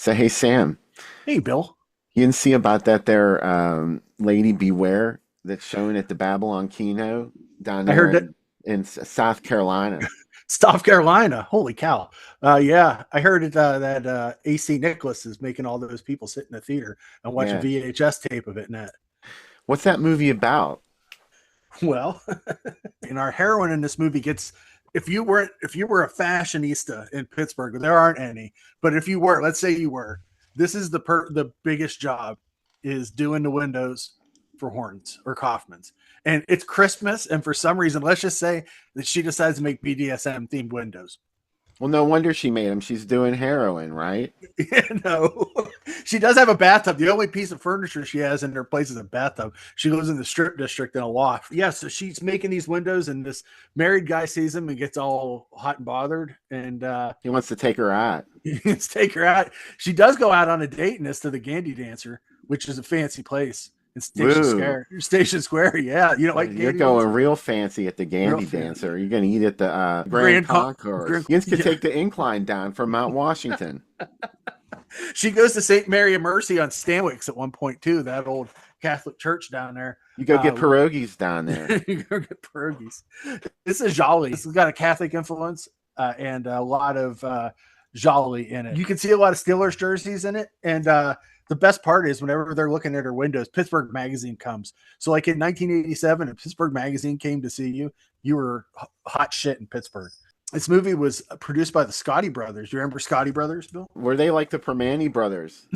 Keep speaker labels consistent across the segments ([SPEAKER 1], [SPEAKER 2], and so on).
[SPEAKER 1] So hey Sam,
[SPEAKER 2] Hey, Bill.
[SPEAKER 1] you didn't see about that there Lady Beware that's showing at the Babylon Kino down
[SPEAKER 2] I
[SPEAKER 1] there
[SPEAKER 2] heard that
[SPEAKER 1] in South Carolina.
[SPEAKER 2] South Carolina. Holy cow. Yeah, I heard that AC Nicholas is making all those people sit in the theater and watch a
[SPEAKER 1] Yeah.
[SPEAKER 2] VHS tape of it. And that,
[SPEAKER 1] What's that movie about?
[SPEAKER 2] well, and our heroine in this movie gets. If you were a fashionista in Pittsburgh, there aren't any. But if you were, let's say you were, this is the biggest job is doing the windows for Hortons or Kaufman's, and it's Christmas, and for some reason, let's just say that she decides to make BDSM themed windows.
[SPEAKER 1] Well, no wonder she made him. She's doing heroin, right?
[SPEAKER 2] No, she does have a bathtub. The only piece of furniture she has in her place is a bathtub. She lives in the strip district in a loft. Yeah, so she's making these windows, and this married guy sees them and gets all hot and bothered, and
[SPEAKER 1] He wants to take her out.
[SPEAKER 2] let's take her out. She does go out on a date in this to the Gandy Dancer, which is a fancy place in Station
[SPEAKER 1] Woo.
[SPEAKER 2] Square. Station Square, yeah. You know, like
[SPEAKER 1] You're
[SPEAKER 2] Gandy
[SPEAKER 1] going
[SPEAKER 2] Dancer,
[SPEAKER 1] real fancy at the
[SPEAKER 2] real
[SPEAKER 1] Gandy
[SPEAKER 2] fancy.
[SPEAKER 1] Dancer. You're going to eat at the Grand
[SPEAKER 2] Grand,
[SPEAKER 1] Concourse. You could
[SPEAKER 2] yeah.
[SPEAKER 1] take the incline down from Mount Washington.
[SPEAKER 2] She goes to St. Mary of Mercy on Stanwix at one point too. That old Catholic church down there.
[SPEAKER 1] You go get pierogies down there.
[SPEAKER 2] You go get pierogies. This is Jolly. This has got a Catholic influence and a lot of Jolly in it. You can see a lot of Steelers jerseys in it, and the best part is whenever they're looking at her windows, Pittsburgh Magazine comes. So, like in 1987, if Pittsburgh Magazine came to see you, you were hot shit in Pittsburgh. This movie was produced by the Scotty Brothers. Do you remember Scotty Brothers, Bill?
[SPEAKER 1] Were they like the Permane brothers?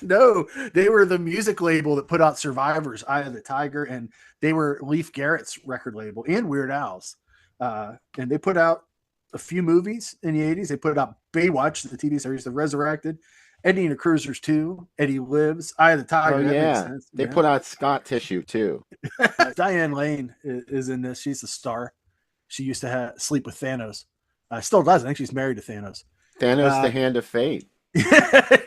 [SPEAKER 2] No, they were the music label that put out Survivors, Eye of the Tiger, and they were Leif Garrett's record label and Weird Al's. And they put out a few movies in the 80s. They put out Baywatch, the TV series, The Resurrected, Eddie and the Cruisers 2, Eddie Lives, Eye of the
[SPEAKER 1] Oh
[SPEAKER 2] Tiger. That makes
[SPEAKER 1] yeah.
[SPEAKER 2] sense.
[SPEAKER 1] They
[SPEAKER 2] Yeah.
[SPEAKER 1] put out Scott Tissue too.
[SPEAKER 2] Diane Lane is in this. She's a star. She used to sleep with Thanos. Still does. I think she's married to Thanos.
[SPEAKER 1] Thanos, the
[SPEAKER 2] Uh,
[SPEAKER 1] Hand of Fate.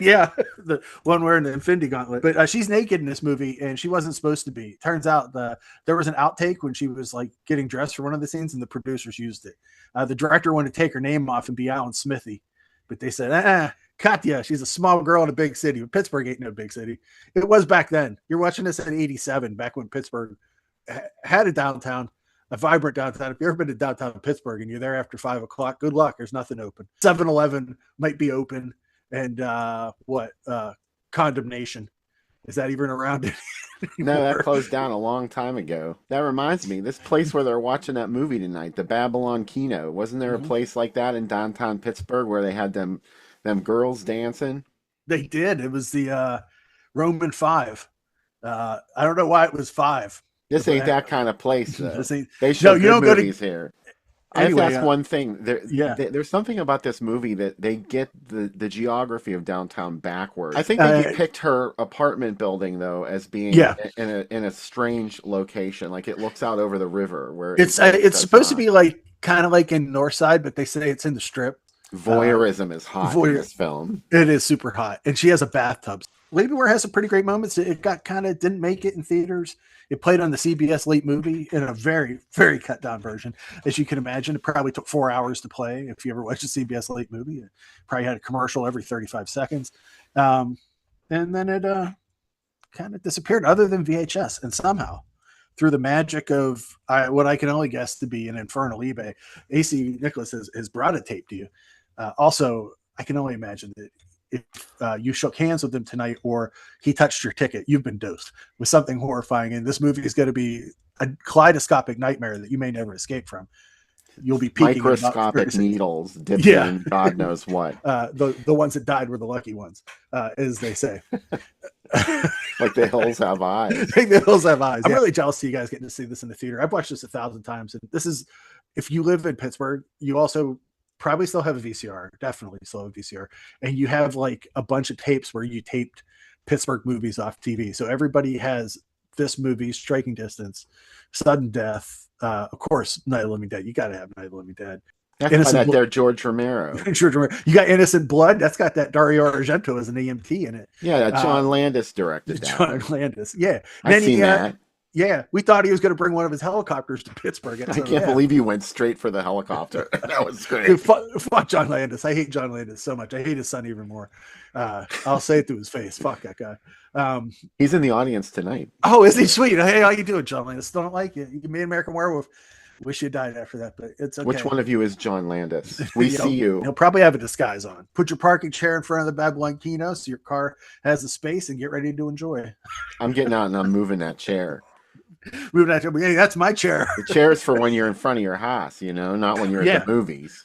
[SPEAKER 2] yeah, the one wearing the Infinity Gauntlet. But she's naked in this movie, and she wasn't supposed to be. Turns out there was an outtake when she was like getting dressed for one of the scenes, and the producers used it. The director wanted to take her name off and be Alan Smithy, but they said, Katya, she's a small girl in a big city. But Pittsburgh ain't no big city. It was back then. You're watching this in '87, back when Pittsburgh had a downtown. A vibrant downtown. If you've ever been to downtown Pittsburgh and you're there after 5 o'clock, good luck. There's nothing open. 7-Eleven might be open. And Condemnation, is that even around
[SPEAKER 1] No, that
[SPEAKER 2] anymore?
[SPEAKER 1] closed down a long time ago. That reminds me, this place where they're watching that movie tonight, the Babylon Kino. Wasn't there a
[SPEAKER 2] Mhm.
[SPEAKER 1] place like that in downtown Pittsburgh where they had them girls dancing?
[SPEAKER 2] They did. It was the Roman Five. I don't know why it was five.
[SPEAKER 1] This ain't that kind of place, though.
[SPEAKER 2] This ain't,
[SPEAKER 1] They
[SPEAKER 2] no,
[SPEAKER 1] show
[SPEAKER 2] you
[SPEAKER 1] good
[SPEAKER 2] don't go to
[SPEAKER 1] movies here. I have to
[SPEAKER 2] anyway.
[SPEAKER 1] ask one thing.
[SPEAKER 2] Yeah,
[SPEAKER 1] There's something about this movie that they get the geography of downtown backwards. I think they
[SPEAKER 2] uh,
[SPEAKER 1] depict her apartment building though as being
[SPEAKER 2] yeah.
[SPEAKER 1] in a strange location, like it looks out over the river where it
[SPEAKER 2] It's
[SPEAKER 1] does
[SPEAKER 2] supposed to
[SPEAKER 1] not.
[SPEAKER 2] be like kind of like in Northside, but they say it's in the Strip. Uh,
[SPEAKER 1] Voyeurism is hot in
[SPEAKER 2] voyeur,
[SPEAKER 1] this film.
[SPEAKER 2] It is super hot, and she has a bathtub. Lady Beware has some pretty great moments. It got kind of didn't make it in theaters. It played on the CBS late movie in a very, very cut down version, as you can imagine. It probably took 4 hours to play. If you ever watched a CBS late movie, it probably had a commercial every 35 seconds, um, and then it kind of disappeared, other than VHS. And somehow, through the magic of what I can only guess to be an infernal eBay, AC Nicholas has brought a tape to you. Also, I can only imagine that if you shook hands with him tonight or he touched your ticket, you've been dosed with something horrifying. And this movie is going to be a kaleidoscopic nightmare that you may never escape from. You'll be peaking in about
[SPEAKER 1] Microscopic
[SPEAKER 2] 36.
[SPEAKER 1] needles dipped
[SPEAKER 2] Yeah.
[SPEAKER 1] in God knows what.
[SPEAKER 2] The ones that died were the lucky ones, as they say.
[SPEAKER 1] Like the hills have eyes.
[SPEAKER 2] Big Hills Have Eyes. I'm really jealous of you guys getting to see this in the theater. I've watched this 1,000 times, and this is, if you live in Pittsburgh, you also probably still have a VCR. Definitely still have a VCR, and you have like a bunch of tapes where you taped Pittsburgh movies off TV. So everybody has this movie, Striking Distance, Sudden Death, of course, Night of the Living Dead. You got to have Night of the Living Dead.
[SPEAKER 1] That's by
[SPEAKER 2] Innocent
[SPEAKER 1] that
[SPEAKER 2] Blood.
[SPEAKER 1] there George Romero.
[SPEAKER 2] You got Innocent Blood. That's got that Dario Argento as an EMT in it.
[SPEAKER 1] Yeah, that John Landis directed that.
[SPEAKER 2] John Landis. Yeah.
[SPEAKER 1] I've
[SPEAKER 2] Then
[SPEAKER 1] seen
[SPEAKER 2] he
[SPEAKER 1] that.
[SPEAKER 2] Yeah, we thought he was going to bring one of his helicopters to Pittsburgh.
[SPEAKER 1] I can't believe you went straight for the helicopter. That was great.
[SPEAKER 2] Dude, fuck John Landis. I hate John Landis so much. I hate his son even more. I'll say it to his face. Fuck that guy.
[SPEAKER 1] He's in the audience tonight.
[SPEAKER 2] Oh, is he sweet? Hey, how you doing, John Landis? Still don't like you. You made American Werewolf. Wish you died after that, but it's okay.
[SPEAKER 1] Which one of you is John Landis? We see you.
[SPEAKER 2] He'll probably have a disguise on. Put your parking chair in front of the Babylon Kino so your car has the space, and get ready to enjoy.
[SPEAKER 1] I'm getting out and I'm moving that chair.
[SPEAKER 2] Moving out. Hey, that's my chair.
[SPEAKER 1] The chair is for when you're in front of your house, not when you're at the movies.